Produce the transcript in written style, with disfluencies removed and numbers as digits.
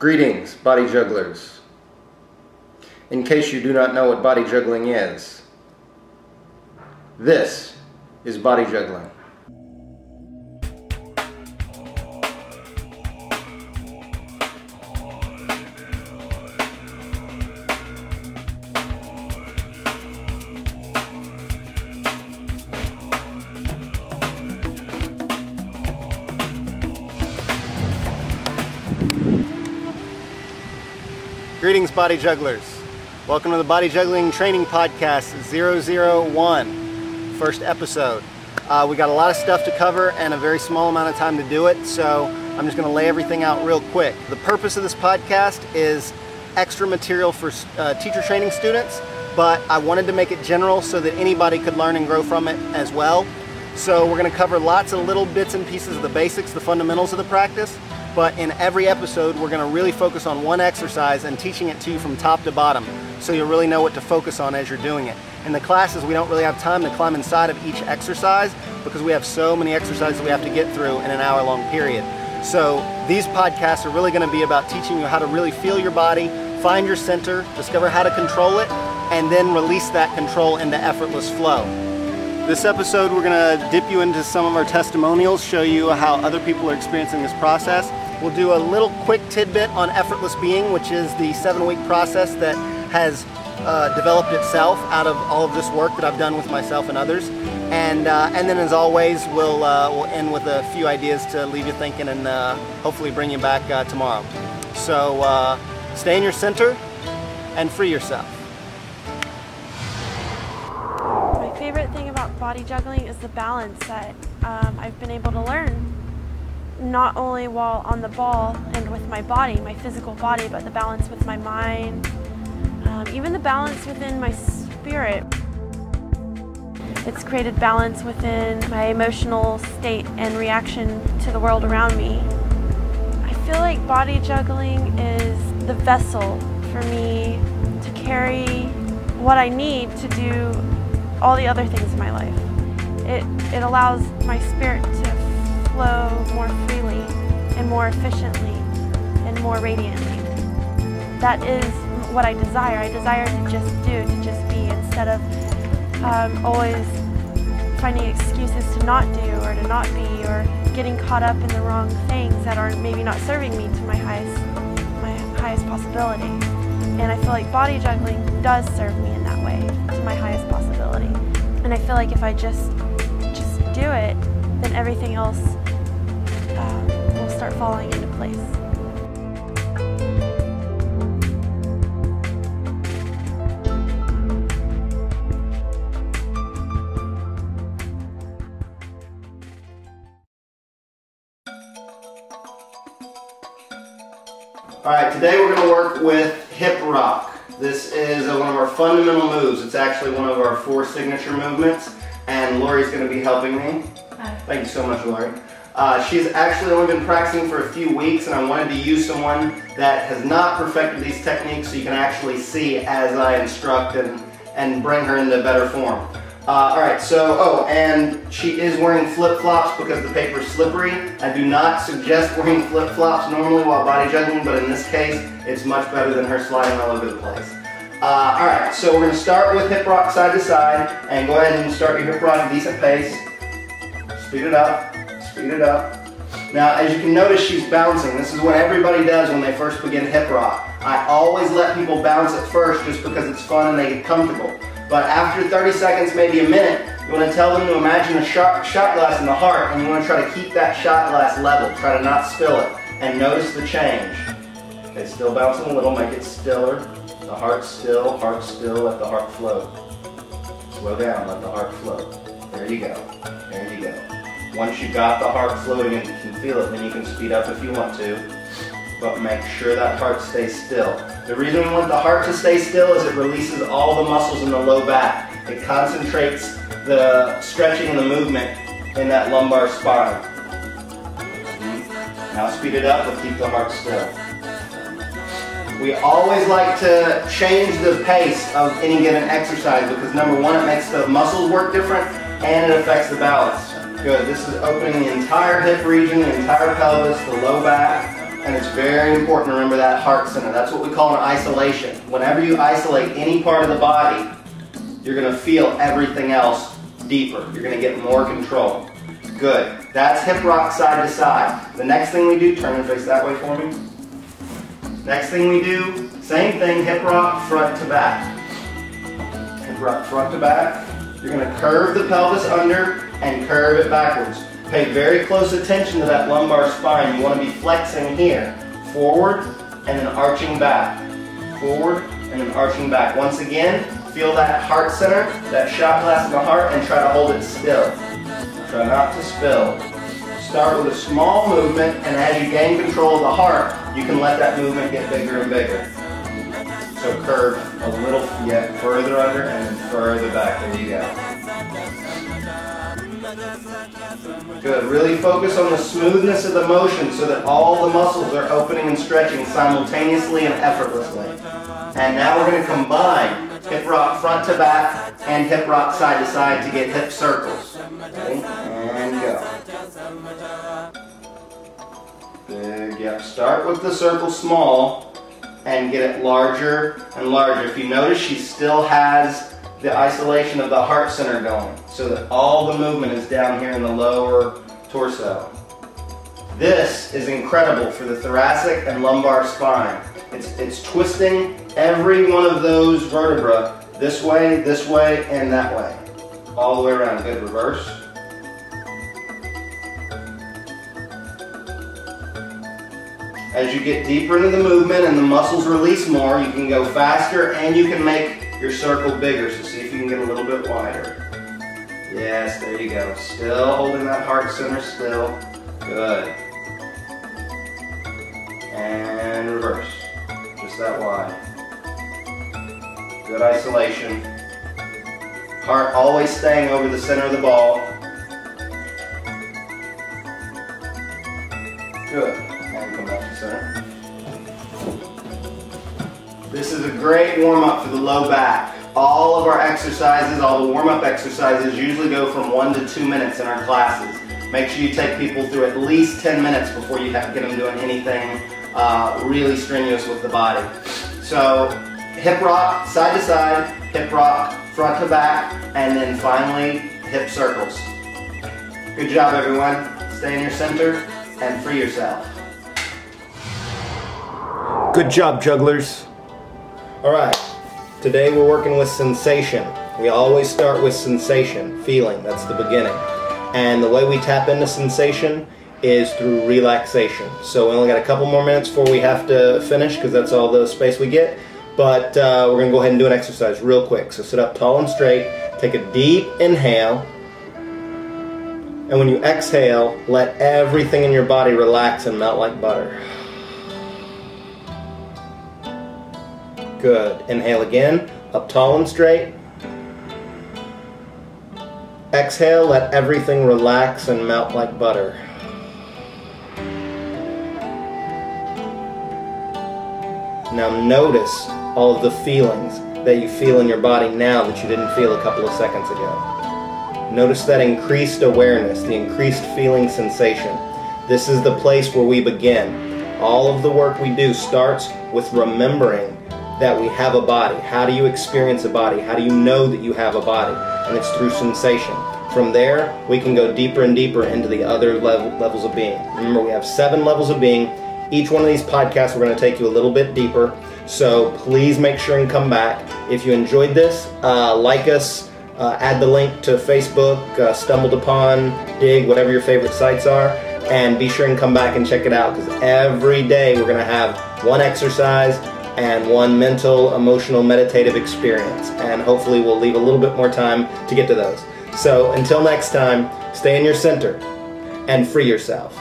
Greetings, body jugglers. In case you do not know what body juggling is, this is body juggling. Greetings, body jugglers. Welcome to the Body Juggling Training Podcast 001, first episode. We got a lot of stuff to cover and a very small amount of time to do it, so I'm just going to lay everything out real quick. The purpose of this podcast is extra material for teacher training students, but I wanted to make it general so that anybody could learn and grow from it as well. So we're going to cover lots of little bits and pieces of the basics, the fundamentals of the practice. But in every episode, we're going to really focus on one exercise and teaching it to you from top to bottom, so you'll really know what to focus on as you're doing it. In the classes, we don't really have time to climb inside of each exercise because we have so many exercises we have to get through in an hour-long period. So these podcasts are really going to be about teaching you how to really feel your body, find your center, discover how to control it, and then release that control into effortless flow. This episode, we're going to dip you into some of our testimonials, show you how other people are experiencing this process. We'll do a little quick tidbit on effortless being, which is the 7-week process that has developed itself out of all of this work that I've done with myself and others. And then, as always, we'll end with a few ideas to leave you thinking and hopefully bring you back tomorrow. So stay in your center and free yourself. My favorite thing about body juggling is the balance that I've been able to learn, not only while on the ball and with my body, my physical body, but the balance with my mind, even the balance within my spirit. It's created balance within my emotional state and reaction to the world around me. I feel like body juggling is the vessel for me to carry what I need to do all the other things in my life. It allows my spirit to flow more freely and more efficiently and more radiantly. That is what I desire. I desire to just do, to just be, instead of always finding excuses to not do or to not be, or getting caught up in the wrong things that are maybe not serving me to my highest possibility. And I feel like body juggling does serve me in that way, to my highest possibility. And I feel like if I just do it, then everything else will start falling into place. Alright, today we're going to work with hip rock. This is one of our fundamental moves. It's actually one of our 4 signature movements, and Lori's going to be helping me. Hi. Thank you so much, Lori. She's actually only been practicing for a few weeks, and I wanted to use someone that has not perfected these techniques so you can actually see as I instruct and bring her into better form. Alright, so, and she is wearing flip-flops because the paper is slippery. I do not suggest wearing flip-flops normally while body juggling, but in this case, it's much better than her sliding all over the place. Alright, so we're going to start with hip rock side to side, and go ahead and start your hip rock at a decent pace. Speed it up, speed it up. Now, as you can notice, she's bouncing. This is what everybody does when they first begin hip rock. I always let people bounce at first just because it's fun and they get comfortable. But after 30 seconds, maybe a minute, you want to tell them to imagine a shot glass in the heart, and you want to try to keep that shot glass level. Try to not spill it, and notice the change. Okay, still bouncing a little, make it stiller. The heart still, let the heart flow. Slow down, let the heart flow. There you go, there you go. Once you've got the heart floating and you can feel it, then you can speed up if you want to. But make sure that heart stays still. The reason we want the heart to stay still is it releases all the muscles in the low back. It concentrates the stretching and the movement in that lumbar spine. Now speed it up, but keep the heart still. We always like to change the pace of any given exercise because number one, it makes the muscles work different and it affects the balance. Good, this is opening the entire hip region, the entire pelvis, the low back. And it's very important to remember that heart center. That's what we call an isolation. Whenever you isolate any part of the body, you're going to feel everything else deeper. You're going to get more control. Good. That's hip rock side to side. The next thing we do, turn and face that way for me. Next thing we do, same thing, hip rock front to back. Hip rock front to back. You're going to curve the pelvis under and curve it backwards. Pay very close attention to that lumbar spine. You want to be flexing here. Forward and then arching back. Forward and then arching back. Once again, feel that heart center, that shot glass in the heart, and try to hold it still. Try not to spill. Start with a small movement, and as you gain control of the heart, you can let that movement get bigger and bigger. So curve a little yet further under and then further back. There you go. Good. Really focus on the smoothness of the motion so that all the muscles are opening and stretching simultaneously and effortlessly. And now we're going to combine hip rock front to back and hip rock side to side to get hip circles. Okay, and go. Big, yep. Start with the circle small and get it larger and larger. If you notice, she still has the isolation of the heart center going, so that all the movement is down here in the lower torso. This is incredible for the thoracic and lumbar spine. It's twisting every one of those vertebrae this way, and that way. All the way around. Good. Reverse. As you get deeper into the movement and the muscles release more, you can go faster and you can make your circle bigger. So see if you can get a little bit wider. Yes, there you go. Still holding that heart center still. Good. And reverse. Just that wide. Good isolation. Heart always staying over the center of the ball. Good. And come back to center. This is a great warm-up for the low back. All of our exercises, all the warm-up exercises usually go from 1 to 2 minutes in our classes. Make sure you take people through at least 10 minutes before you have to get them doing anything really strenuous with the body. So hip rock side to side, hip rock front to back, and then finally hip circles. Good job, everyone. Stay in your center and free yourself. Good job, jugglers. All right, today we're working with sensation. We always start with sensation, feeling, that's the beginning. And the way we tap into sensation is through relaxation. So we only got a couple more minutes before we have to finish because that's all the space we get. But we're going to go ahead and do an exercise real quick. So sit up tall and straight, take a deep inhale, and when you exhale, let everything in your body relax and melt like butter. Good. Inhale again, up tall and straight. Exhale, let everything relax and melt like butter. Now notice all of the feelings that you feel in your body now that you didn't feel a couple of seconds ago. Notice that increased awareness, the increased feeling sensation. This is the place where we begin. All of the work we do starts with remembering that we have a body. How do you experience a body? How do you know that you have a body? And it's through sensation. From there, we can go deeper and deeper into the other levels of being. Remember, we have 7 levels of being. Each one of these podcasts, we're going to take you a little bit deeper. So please make sure and come back. If you enjoyed this, like us, add the link to Facebook, Stumbled Upon, Dig, whatever your favorite sites are. And be sure and come back and check it out, because every day we're going to have one exercise and one mental, emotional, meditative experience. And hopefully we'll leave a little bit more time to get to those. So until next time, stay in your center and free yourself.